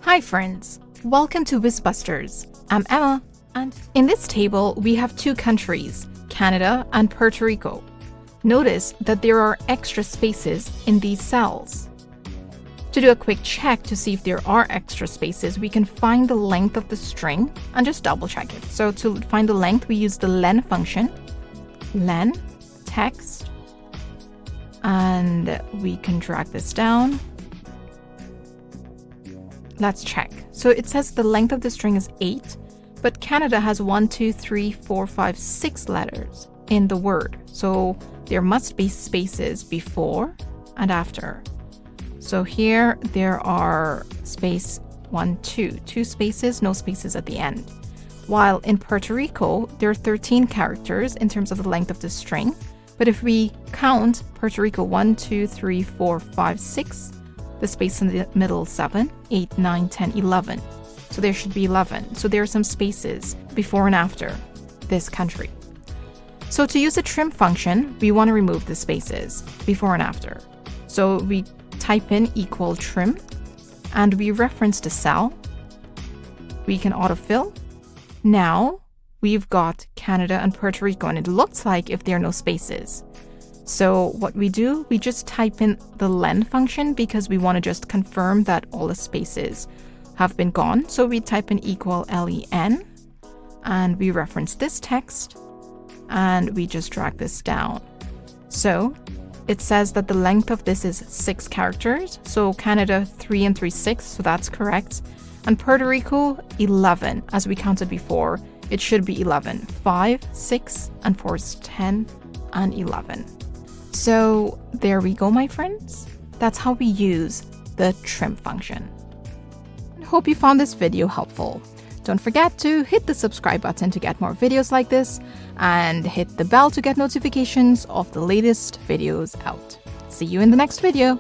Hi friends, welcome to WizBusters. I'm Emma, and in this table we have two countries, Canada and Puerto Rico. Notice that there are extra spaces in these cells. To do a quick check to see if there are extra spaces, we can find the length of the string and just double check it. So to find the length, we use the len function, len, text, and we can drag this down. Let's check. So it says the length of the string is 8, but Canada has 1, 2, 3, 4, 5, 6 letters in the word. So there must be spaces before and after. So here there are space 1, 2 spaces, no spaces at the end. While in Puerto Rico, there are 13 characters in terms of the length of the string. But if we count Puerto Rico 1, 2, 3, 4, 5, 6, the space in the middle 7, 8, 9, 10, 11. So there should be 11. So there are some spaces before and after this country. So to use the trim function, we want to remove the spaces before and after. So we type in equal trim and we reference the cell. We can autofill. Now we've got Canada and Puerto Rico, and it looks like if there are no spaces. So what we do, we just type in the len function because we want to just confirm that all the spaces have been gone. So we type in equal len and we reference this text and we just drag this down. So it says that the length of this is 6 characters. So Canada 3 and 3, 6, so that's correct. And Puerto Rico 11, as we counted before, it should be 11. 5, 6, and 4 is 10 and 11. So there we go, my friends. That's how we use the trim function. I hope you found this video helpful. Don't forget to hit the subscribe button to get more videos like this and hit the bell to get notifications of the latest videos out. See you in the next video.